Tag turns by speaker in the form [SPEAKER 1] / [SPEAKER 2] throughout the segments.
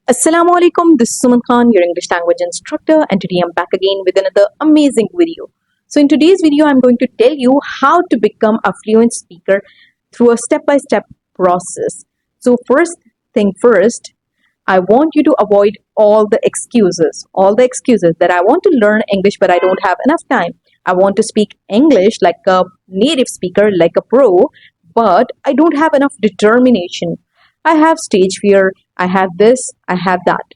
[SPEAKER 1] Assalamu alaikum, this is Suman Khan, your English language instructor, and today I'm back again with another amazing video. So, in today's video, I'm going to tell you how to become a fluent speaker through a step by step process. So, first thing first, I want you to avoid all the excuses that I want to learn English but I don't have enough time. I want to speak English like a native speaker, like a pro, but I don't have enough determination. I have stage fear, I have this, I have that.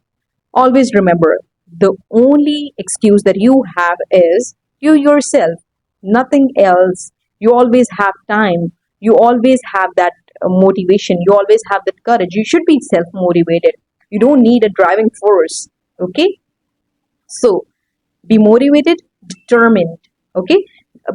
[SPEAKER 1] Always remember the only excuse that you have is you yourself, nothing else. You always have time, you always have that motivation, you always have that courage. You should be self motivated. You don't need a driving force. Okay, so be motivated, determined. Okay,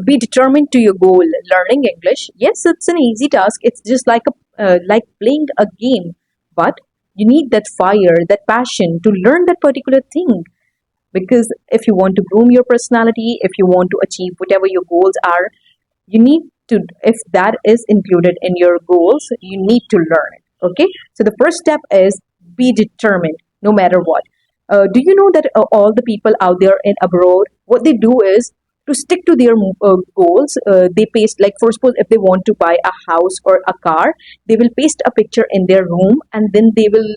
[SPEAKER 1] be determined to your goal. Learning English, yes, it's an easy task. It's just like playing a game, but you need that fire, that passion to learn that particular thing. Because if you want to groom your personality, if you want to achieve whatever your goals are, you need to, if that is included in your goals, you need to learn it. Okay, so the first step is be determined no matter what. Do you know that all the people out there in abroad, what they do is to stick to their goals. They paste, like, for suppose if they want to buy a house or a car, they will paste a picture in their room, and then they will,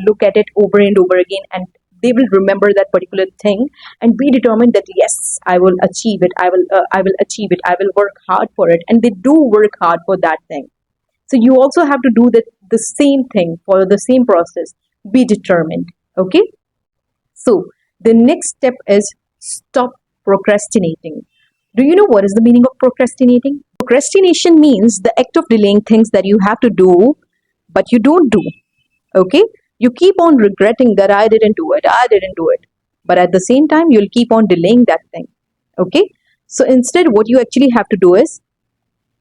[SPEAKER 1] look at it over and over again, and they will remember that particular thing and be determined that yes, I will achieve it. I will achieve it. I will work hard for it, and they do work hard for that thing. So you also have to do the same thing, follow the same process, be determined. Okay, so the next step is stop procrastinating. Do you know what is the meaning of procrastinating? Procrastination means the act of delaying things that you have to do but you don't do. Okay, you keep on regretting that I didn't do it, but at the same time you'll keep on delaying that thing. Okay, so instead what you actually have to do is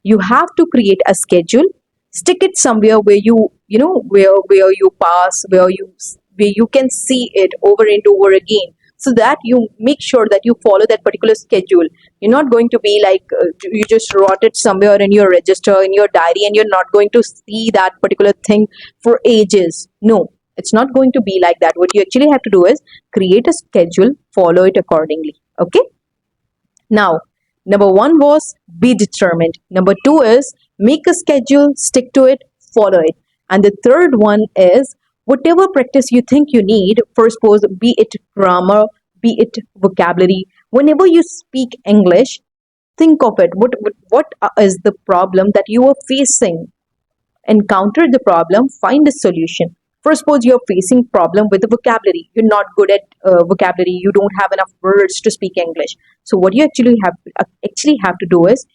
[SPEAKER 1] you have to create a schedule, stick it somewhere where where you pass, where you can see it over and over again, so that you make sure that you follow that particular schedule. You're not going to be like, you just wrote it somewhere in your register, in your diary, and you're not going to see that particular thing for ages. No, it's not going to be like that. What you actually have to do is create a schedule, follow it accordingly. Okay, now, number one was be determined. Number two is make a schedule, stick to it, follow it. And the third one is whatever practice you think you need, for suppose, be it grammar, be it vocabulary. Whenever you speak English, think of it. What is the problem that you are facing? Encounter the problem, find a solution. First, suppose you're facing problem with the vocabulary. You're not good at vocabulary. You don't have enough words to speak English. So what you actually have to do is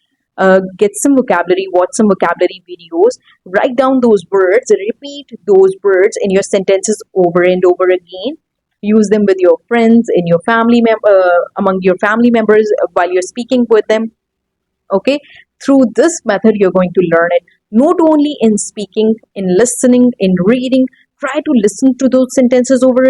[SPEAKER 1] get some vocabulary, watch some vocabulary videos, write down those words, repeat those words in your sentences over and over again. Use them with your friends, in your among your family members, while you're speaking with them. Okay, through this method you're going to learn it, not only in speaking, in listening, in reading. Try to listen to those sentences over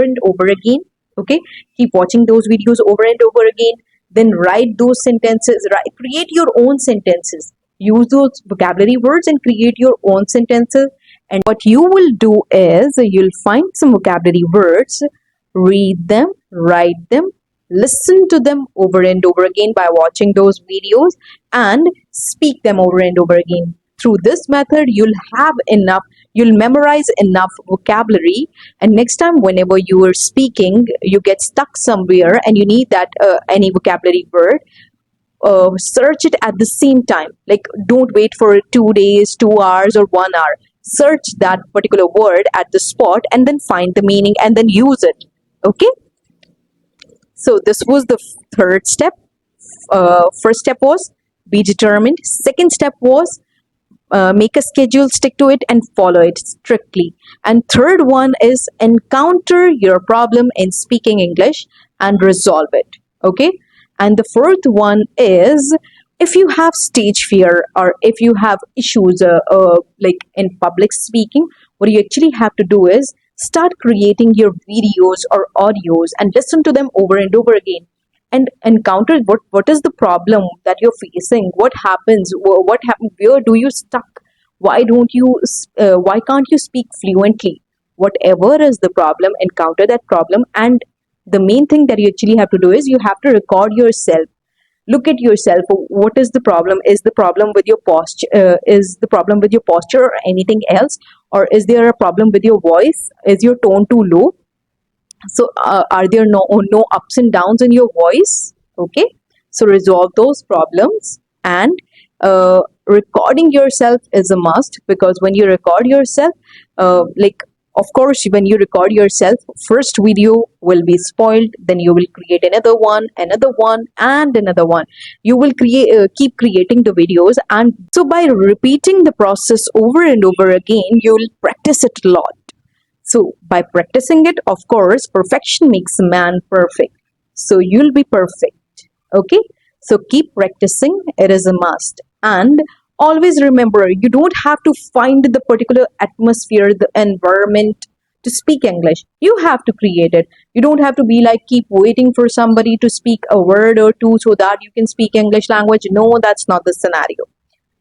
[SPEAKER 1] and over again. Okay, keep watching those videos over and over again, then write those sentences, create your own sentences, use those vocabulary words and create your own sentences. And what you will do is you'll find some vocabulary words, read them, write them, listen to them over and over again by watching those videos, and speak them over and over again. Through this method, you'll memorize enough vocabulary, and next time whenever you are speaking, you get stuck somewhere and you need that any vocabulary word, search it at the same time. Like, don't wait for 2 days, 2 hours, or 1 hour. Search that particular word at the spot and then find the meaning and then use it. Okay, so this was the third step. First step was be determined. Second step was make a schedule, stick to it, and follow it strictly. And third one is encounter your problem in speaking English and resolve it. Okay, and the fourth one is, if you have stage fear or if you have issues like in public speaking, what you actually have to do is start creating your videos or audios and listen to them over and over again, and encounter what is the problem that you're facing, what happens, what happened, where do you stuck, why can't you speak fluently, whatever is the problem, encounter that problem, and the main thing that you actually have to do is you have to record yourself. Look at yourself. What is the problem? Is the problem with your posture? Is the problem with your posture or anything else? Or is there a problem with your voice? Is your tone too low? So are there no ups and downs in your voice? Okay, so resolve those problems, and recording yourself is a must, because when you record yourself, like, of course, when you record yourself, first video will be spoiled, then you will create another one, and another one. You will keep creating the videos, and so by repeating the process over and over again, you will practice it a lot. So, by practicing it, of course, perfection makes a man perfect. So, you'll be perfect. Okay? So, keep practicing. It is a must. And always remember, you don't have to find the particular atmosphere, the environment to speak English. You have to create it. You don't have to be like keep waiting for somebody to speak a word or two so that you can speak English language. No, that's not the scenario.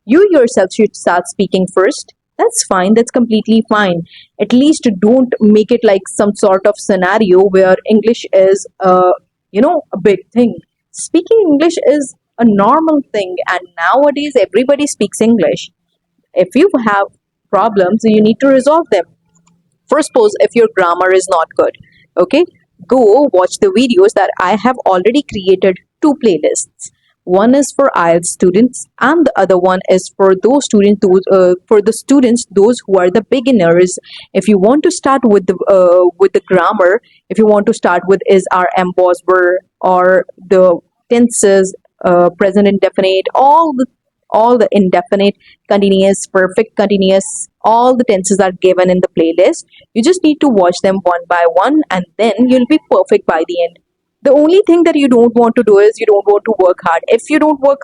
[SPEAKER 1] You yourself should start speaking first. That's fine, that's completely fine. At least don't make it like some sort of scenario where English is a big thing. Speaking English is a normal thing, and nowadays everybody speaks English. If you have problems, you need to resolve them. First, suppose if your grammar is not good, okay, go watch the videos that I have already created, two playlists. One is for IELTS students, and the other one is for those students those who are the beginners. If you want to start with the grammar, if you want to start with is, are, am, was, were, or the tenses, present indefinite, all the indefinite, continuous, perfect continuous, all the tenses are given in the playlist. You just need to watch them one by one, and then you'll be perfect by the end. The only thing that you don't want to do is you don't want to work hard. If you don't work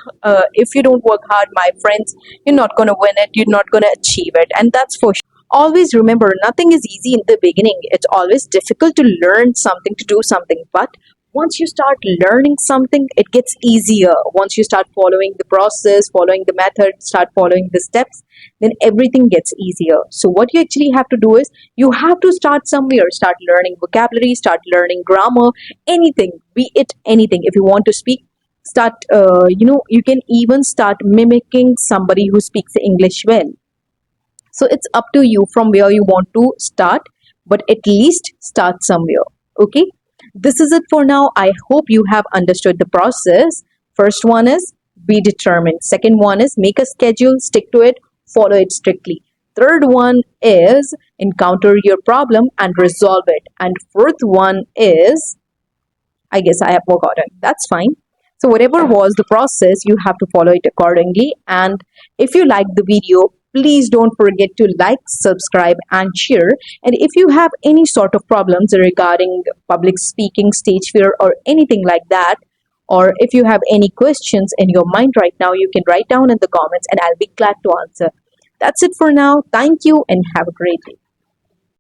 [SPEAKER 1] hard, my friends, you're not going to win it, you're not going to achieve it, and that's for sure. Always remember, nothing is easy in the beginning. It's always difficult to learn something, to do something, but once you start learning something, it gets easier. Once you start following the process, following the method, start following the steps, then everything gets easier. So what you actually have to do is you have to start somewhere. Start learning vocabulary, start learning grammar, anything, be it anything. If you want to speak, start, you can even start mimicking somebody who speaks English well. So it's up to you from where you want to start, but at least start somewhere. Okay? This is it for now. I hope you have understood the process. First one is be determined. Second one is make a schedule, stick to it, follow it strictly. Third one is encounter your problem and resolve it. And fourth one is, I guess I have forgotten. That's fine. So whatever was the process, you have to follow it accordingly. And if you like the video, please don't forget to like, subscribe, and share. And if you have any sort of problems regarding public speaking, stage fear, or anything like that, or if you have any questions in your mind right now, you can write down in the comments and I'll be glad to answer. That's it for now. Thank you and have a great day.